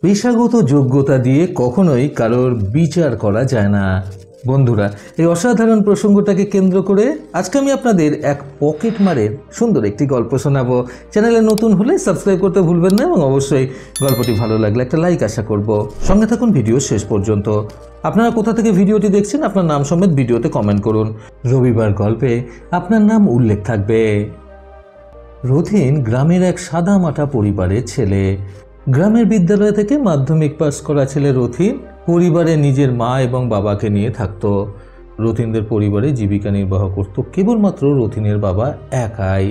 পেশাগত যোগ্যতা দিয়ে কখনোই কারোর বিচার করা যায় না। বন্ধুরা, এই অসাধারণ প্রসঙ্গটাকে কেন্দ্র করে আজকে আমি আপনাদের এক পকেট মারের সুন্দর একটি গল্প শোনাবো। চ্যানেলে নতুন হলে সাবস্ক্রাইব করতে ভুলবেন না এবং অবশ্যই গল্পটি ভালো লাগলে একটা লাইক আশা করব। সঙ্গে থাকুন ভিডিও শেষ পর্যন্ত। আপনারা কোথা থেকে ভিডিওটি দেখছেন আপনার নাম সমেত ভিডিওতে কমেন্ট করুন। রবিবার গল্পে আপনার নাম উল্লেখ থাকবে। রথিন গ্রামের এক সাদামাটা পরিবারের ছেলে। গ্রামের বিদ্যালয় থেকে মাধ্যমিক পাস করা ছেলে রথিন পরিবারে নিজের মা এবং বাবাকে নিয়ে থাকত। রথিনদের পরিবারে জীবিকা নির্বাহ করত কেবলমাত্র রথিনের বাবা একাই।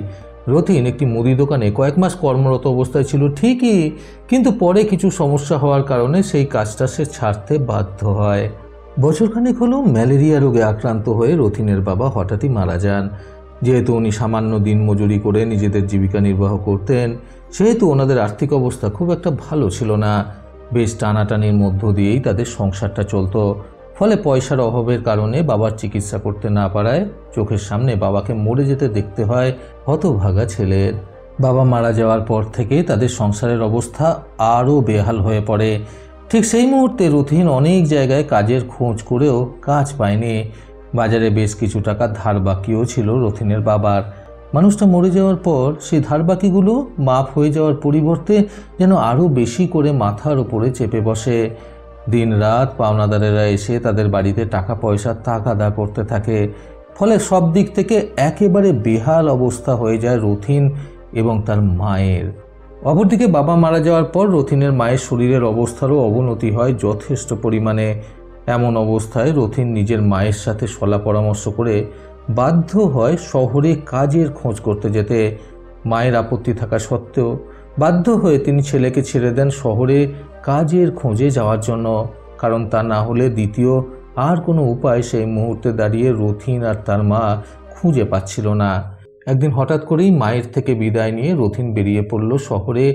রথিন একটি মুদি দোকানে কয়েক মাস কর্মরত অবস্থায় ছিল ঠিকই, কিন্তু পরে কিছু সমস্যা হওয়ার কারণে সেই কাজটা সে ছাড়তে বাধ্য হয়। বছরখানেক হলো ম্যালেরিয়া রোগে আক্রান্ত হয়ে রথিনের বাবা হঠাৎই মারা যান। যেহেতু উনি সামান্য দিনমজুরি করে নিজেদের জীবিকা নির্বাহ করতেন, সেহেতু ওনাদের আর্থিক অবস্থা খুব একটা ভালো ছিল না। বেশ টানাটানির মধ্য দিয়েই তাদের সংসারটা চলত। ফলে পয়সার অভাবের কারণে বাবার চিকিৎসা করতে না পারায় চোখের সামনে বাবাকে মরে যেতে দেখতে হয় হতভাগা ছেলের। বাবা মারা যাওয়ার পর থেকে তাদের সংসারের অবস্থা আরও বেহাল হয়ে পড়ে। ঠিক সেই মুহূর্তে রথিন অনেক জায়গায় কাজের খোঁজ করেও কাজ পায়নি। বাজারে বেশ কিছু টাকা ধার বাকিও ছিল রথিনের বাবার। মানুষটা মরে যাওয়ার পর সেই ধার বাকিগুলো মাফ হয়ে যাওয়ার পরিবর্তে যেন আরও বেশি করে মাথার উপরে চেপে বসে। দিন রাত পাওনাদারেরা এসে তাদের বাড়িতে টাকা পয়সা তাগাদা করতে থাকে। ফলে সব দিক থেকে একেবারে বেহাল অবস্থা হয়ে যায় রথিন এবং তার মায়ের। অপরদিকে বাবা মারা যাওয়ার পর রথিনের মায়ের শরীরের অবস্থারও অবনতি হয় যথেষ্ট পরিমাণে। এমন অবস্থায় রথিন নিজের মায়ের সাথে সলা পরামর্শ করে বাধ্য হয় শহরে কাজের খোঁজ করতে যেতে। মায়ের আপত্তি থাকা সত্ত্বেও বাধ্য হয়ে তিনি ছেলেকে ছেড়ে দেন শহরে কাজের খোঁজে যাওয়ার জন্য, কারণ তা না হলে দ্বিতীয় আর কোনো উপায় সেই মুহূর্তে দাঁড়িয়ে রথিন আর তার মা খুঁজে পাচ্ছিল না। একদিন হঠাৎ করেই মায়ের থেকে বিদায় নিয়ে রথিন বেরিয়ে পড়ল শহরে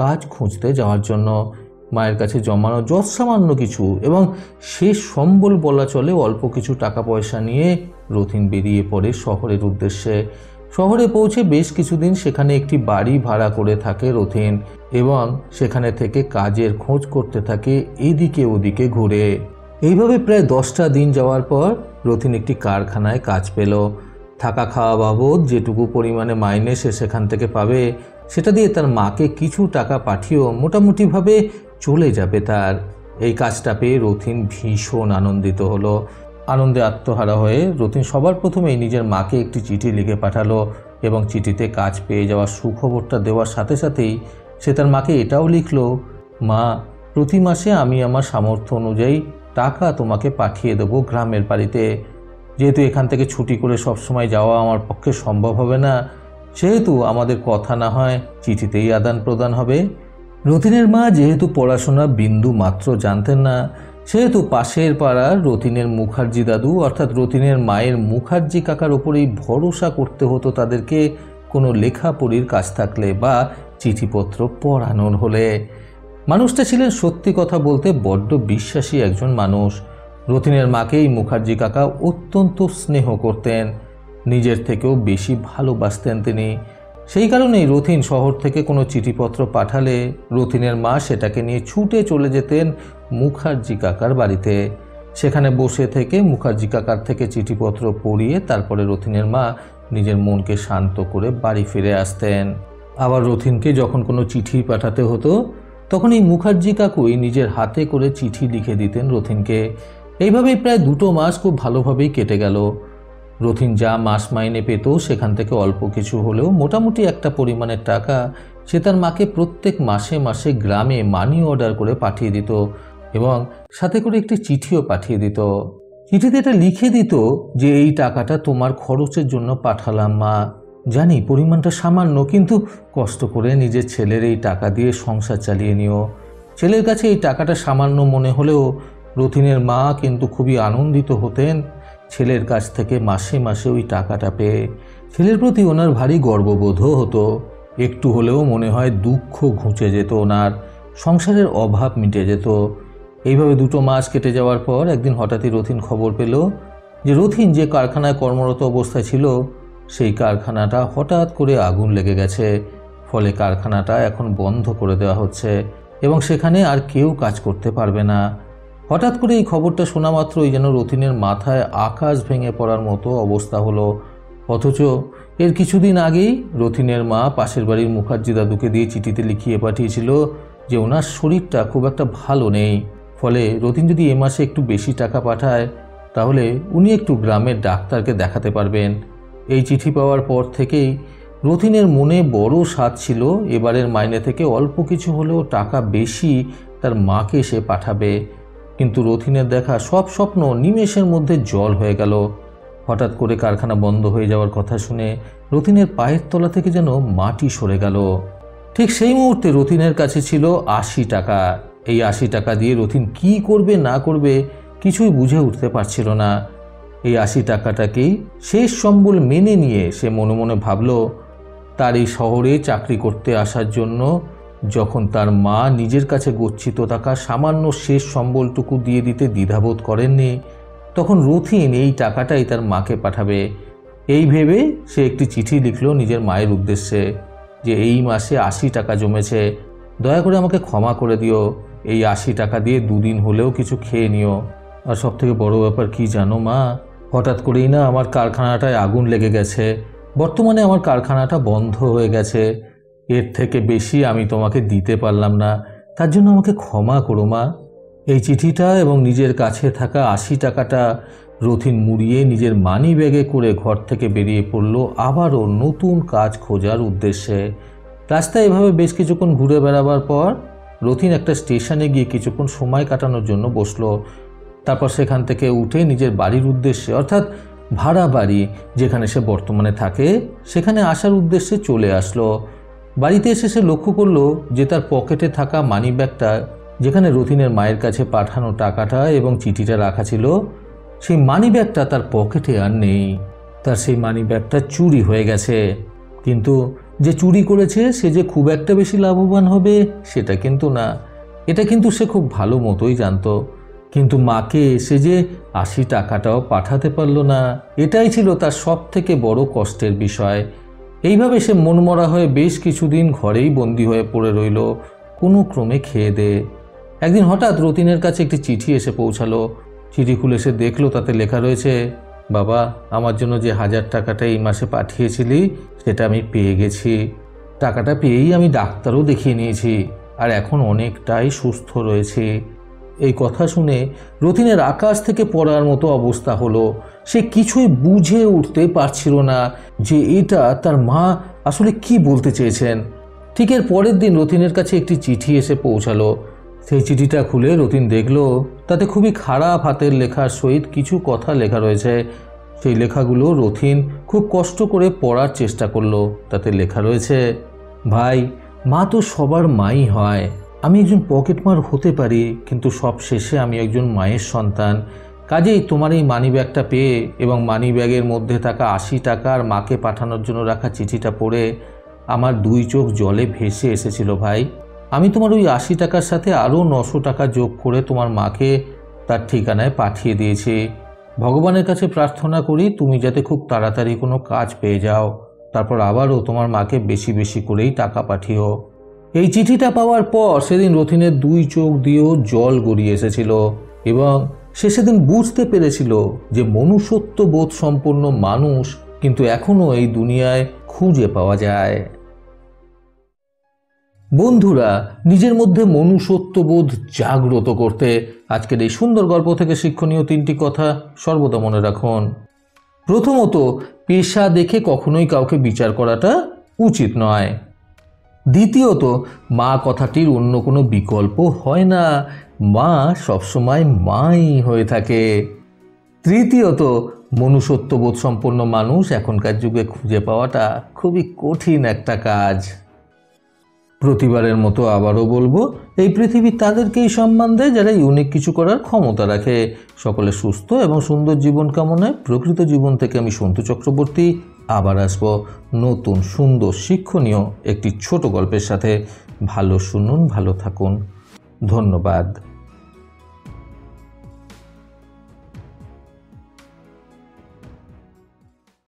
কাজ খুঁজতে যাওয়ার জন্য। মায়ের কাছে জমানো যৎসামান্য কিছু এবং শেষ সম্বল বলা চলে অল্প কিছু টাকা পয়সা নিয়ে রথিন বেরিয়ে পড়ে শহরের উদ্দেশ্যে। শহরে পৌঁছে বেশ কিছুদিন সেখানে একটি বাড়ি ভাড়া করে থাকে রথিন এবং সেখানে থেকে কাজের খোঁজ করতে থাকে এদিকে ওদিকে ঘুরে। এইভাবে প্রায় 10টা দিন যাওয়ার পর রথিন একটি কারখানায় কাজ পেল। থাকা খাওয়া বাবদ যেটুকু পরিমাণে মাইনে সে সেখান থেকে পাবে সেটা দিয়ে তার মাকে কিছু টাকা পাঠিয়েও মোটামুটিভাবে চলে যাবে তার। এই কাজটা পেয়ে রথিন ভীষণ আনন্দিত হলো। আনন্দে আত্মহারা হয়ে রথিন সবার প্রথমেই নিজের মাকে একটি চিঠি লিখে পাঠালো এবং চিঠিতে কাজ পেয়ে যাওয়ার সুখবরটা দেওয়ার সাথে সাথেই সে তার মাকে এটাও লিখল, মা, প্রতি মাসে আমি আমার সামর্থ্য অনুযায়ী টাকা তোমাকে পাঠিয়ে দেবো গ্রামের বাড়িতে। যেহেতু এখান থেকে ছুটি করে সবসময় যাওয়া আমার পক্ষে সম্ভব হবে না, সেহেতু আমাদের কথা না হয় চিঠিতেই আদান প্রদান হবে। রথিনের মা যেহেতু পড়াশোনা বিন্দু মাত্র জানতেন না, সেহেতু পাশের পাড়ার রথিনের মুখার্জি দাদু অর্থাৎ রথিনের মায়ের মুখার্জি কাকার ওপরেই ভরসা করতে হতো তাদেরকে কোনো লেখাপড়ির কাজ থাকলে বা চিঠিপত্র পড়ানোর হলে। মানুষটা ছিলেন সত্যি কথা বলতে বড্ড বিশ্বাসী একজন মানুষ। রথিনের মাকেই মুখার্জি কাকা অত্যন্ত স্নেহ করতেন, নিজের থেকেও বেশি ভালোবাসতেন তিনি। সেই কারণেই রথিন শহর থেকে কোনো চিঠিপত্র পাঠালে রথিনের মা সেটাকে নিয়ে ছুটে চলে যেতেন মুখার্জি কাকার বাড়িতে। সেখানে বসে থেকে মুখার্জি কাকার থেকে চিঠিপত্র পড়িয়ে তারপরে রথিনের মা নিজের মনকে শান্ত করে বাড়ি ফিরে আসতেন। আবার রথিনকে যখন কোনো চিঠি পাঠাতে হতো তখন এই মুখার্জি কাকুই নিজের হাতে করে চিঠি লিখে দিতেন রথিনকে। এইভাবেই প্রায় 2 মাস খুব ভালোভাবেই কেটে গেল। রথিন যা মাস মাইনে পেত সেখান থেকে অল্প কিছু হলেও মোটামুটি একটা পরিমাণের টাকা সে তার মাকে প্রত্যেক মাসে মাসে গ্রামে মানি অর্ডার করে পাঠিয়ে দিত এবং সাথে করে একটি চিঠিও পাঠিয়ে দিত। চিঠিতে এটা লিখে দিত যে এই টাকাটা তোমার খরচের জন্য পাঠালাম মা, জানি পরিমাণটা সামান্য, কিন্তু কষ্ট করে নিজের ছেলের এই টাকা দিয়ে সংসার চালিয়ে নিও। ছেলের কাছে এই টাকাটা সামান্য মনে হলেও রথিনের মা কিন্তু খুবই আনন্দিত হতেন ছেলের কাছ থেকে মাসে মাসে ওই টাকাটা পেয়ে। ছেলের প্রতি ওনার ভারী গর্ববোধও হতো। একটু হলেও মনে হয় দুঃখ ঘুচে যেত, ওনার সংসারের অভাব মিটে যেত। এইভাবে 2 মাস কেটে যাওয়ার পর একদিন হঠাৎই রথিন খবর পেল যে রথিন যে কারখানায় কর্মরত অবস্থায় ছিল সেই কারখানাটা হঠাৎ করে আগুন লেগে গেছে। ফলে কারখানাটা এখন বন্ধ করে দেওয়া হচ্ছে এবং সেখানে আর কেউ কাজ করতে পারবে না। হঠাৎ করে এই খবরটা শোনা মাত্রই যেন রথিনের মাথায় আকাশ ভেঙে পড়ার মতো অবস্থা হলো। অথচ এর কিছুদিন আগেই রথিনের মা পাশের বাড়ির মুখার্জি দাদুকে দিয়ে চিঠিতে লিখিয়ে পাঠিয়েছিল যে ওনার শরীরটা খুব একটা ভালো নেই, ফলে রথিন যদি এ মাসে একটু বেশি টাকা পাঠায় তাহলে উনি একটু গ্রামের ডাক্তারকে দেখাতে পারবেন। এই চিঠি পাওয়ার পর থেকেই রথিনের মনে বড় স্বাদ ছিল এবারের মাইনে থেকে অল্প কিছু হলেও টাকা বেশি তার মাকে সে পাঠাবে। কিন্তু রথিনের দেখা সব স্বপ্ন নিমেষের মধ্যে জল হয়ে গেল। হঠাৎ করে কারখানা বন্ধ হয়ে যাওয়ার কথা শুনে রথিনের পায়ের তলা থেকে যেন মাটি সরে গেল। ঠিক সেই মুহূর্তে রথিনের কাছে ছিল ৮০ টাকা। এই ৮০ টাকা দিয়ে রথিন কি করবে না করবে কিছুই বুঝে উঠতে পারছিল না। এই ৮০ টাকাটাকেই শেষ সম্বল মেনে নিয়ে সে মনে মনে ভাবল, তার এই শহরে চাকরি করতে আসার জন্য যখন তার মা নিজের কাছে গচ্ছিত থাকা সামান্য শেষ সম্বলটুকু দিয়ে দিতে দ্বিধাবোধ করেননি, তখন রথিন এই টাকাটাই তার মাকে পাঠাবে। এই ভেবে সে একটি চিঠি লিখল নিজের মায়ের উদ্দেশ্যে যে এই মাসে ৮০ টাকা জমেছে, দয়া করে আমাকে ক্ষমা করে দিও। এই ৮০ টাকা দিয়ে দুদিন হলেও কিছু খেয়ে নিও। আর সব থেকে বড় ব্যাপার কি জানো মা, হঠাৎ করেই না আমার কারখানাটায় আগুন লেগে গেছে। বর্তমানে আমার কারখানাটা বন্ধ হয়ে গেছে। এর থেকে বেশি আমি তোমাকে দিতে পারলাম না, তার জন্য আমাকে ক্ষমা করো মা। এই চিঠিটা এবং নিজের কাছে থাকা ৮০ টাকাটা রথিন মুড়িয়ে নিজের মানি ব্যাগে করে ঘর থেকে বেরিয়ে পড়ল আবারও নতুন কাজ খোঁজার উদ্দেশ্যে। রাস্তায় এভাবে বেশ কিছুক্ষণ ঘুরে বেড়াবার পর রথিন একটা স্টেশনে গিয়ে কিছুক্ষণ সময় কাটানোর জন্য বসলো। তারপর সেখান থেকে উঠে নিজের বাড়ির উদ্দেশ্যে, অর্থাৎ ভাড়া বাড়ি যেখানে সে বর্তমানে থাকে, সেখানে আসার উদ্দেশ্যে চলে আসলো। বাড়িতে এসে সে লক্ষ্য করলো যে তার পকেটে থাকা মানি ব্যাগটা, যেখানে রথিনের মায়ের কাছে পাঠানো টাকাটা এবং চিঠিটা রাখা ছিল, সেই মানি ব্যাগটা তার পকেটে আর নেই। তার সেই মানি ব্যাগটা চুরি হয়ে গেছে। কিন্তু যে চুরি করেছে সে যে খুব একটা বেশি লাভবান হবে সেটা কিন্তু না, এটা কিন্তু সে খুব ভালো মতোই জানতো। কিন্তু মাকে সে যে ৮০ টাকাটাও পাঠাতে পারল না, এটাই ছিল তার সব থেকে বড় কষ্টের বিষয়। এইভাবে সে মনমরা হয়ে বেশ কিছুদিন ঘরেই বন্দি হয়ে পড়ে রইল, কোনো ক্রমে খেয়ে দে। একদিন হঠাৎ রথিনের কাছে একটি চিঠি এসে পৌঁছালো। চিঠি খুলে সে দেখলো তাতে লেখা রয়েছে, বাবা, আমার জন্য যে ১০০০ টাকাটা এই মাসে পাঠিয়েছিলি সেটা আমি পেয়ে গেছি। টাকাটা পেয়েই আমি ডাক্তারও দেখিয়ে নিয়েছি, আর এখন অনেকটাই সুস্থ রয়েছে। এই কথা শুনে রথিনের আকাশ থেকে পড়ার মতো অবস্থা হলো। সে কিছুই বুঝে উঠতে পারছিল না যে এটা তার মা আসলে কি বলতে চেয়েছেন। ঠিক এর পরের দিন রথিনের কাছে একটি চিঠি এসে পৌঁছালো। সেই চিঠিটা খুলে রথিন দেখল তাতে খুবই খারাপ হাতের লেখার সহিত কিছু কথা লেখা রয়েছে। সেই লেখাগুলো রথিন খুব কষ্ট করে পড়ার চেষ্টা করলো। তাতে লেখা রয়েছে, ভাই, মা তো সবার মাই হয়। আমি একজন পকেটমার হতে পারি, কিন্তু সব শেষে আমি একজন মায়ের সন্তান। কাজেই তোমার এই মানি ব্যাগটা পেয়ে এবং মানি ব্যাগের মধ্যে থাকা ৮০ টাকা আর মাকে পাঠানোর জন্য রাখা চিঠিটা পড়ে আমার ২ চোখ জলে ভেসে এসেছিল ভাই। আমি তোমার ওই ৮০ টাকার সাথে আরও ৯০০ টাকা যোগ করে তোমার মাকে তার ঠিকানায় পাঠিয়ে দিয়েছি। ভগবানের কাছে প্রার্থনা করি তুমি যাতে খুব তাড়াতাড়ি কোনো কাজ পেয়ে যাও, তারপর আবারও তোমার মাকে বেশি বেশি করেই টাকা পাঠিও। এই চিঠিটা পাওয়ার পর সেদিন রথিনের ২ চোখ দিয়েও জল গড়িয়ে এসেছিল এবং সে সেদিন বুঝতে পেরেছিল যে মনুষ্যত্ব বোধ সম্পন্ন মানুষ কিন্তু এখনও এই দুনিয়ায় খুঁজে পাওয়া যায়। বন্ধুরা, নিজের মধ্যে মনুষ্যত্ববোধ জাগ্রত করতে আজকের এই সুন্দর গল্প থেকে শিক্ষণীয় ৩টি কথা সর্বদা মনে রাখুন। প্রথমত, পেশা দেখে কখনোই কাউকে বিচার করাটা উচিত নয়। দ্বিতীয়ত, মা কথাটির অন্য কোনো বিকল্প হয় না, মা সবসময় মাই হয়ে থাকে। তৃতীয়ত, মনুষ্যত্ববোধ সম্পন্ন মানুষ এখনকার যুগে খুঁজে পাওয়াটা খুবই কঠিন একটা কাজ। প্রতিবারের মতো আবারও বলবো, এই পৃথিবী তাদেরকেই সম্মান দেয় যারা ইউনিক কিছু করার ক্ষমতা রাখে। সকলে সুস্থ এবং সুন্দর জীবন কামনায় প্রকৃত জীবন থেকে আমি সন্তু চক্রবর্তী আবার আসবো নতুন সুন্দর শিক্ষণীয় একটি ছোট গল্পের সাথে। ভালো শুনুন, ভালো থাকুন। ধন্যবাদ।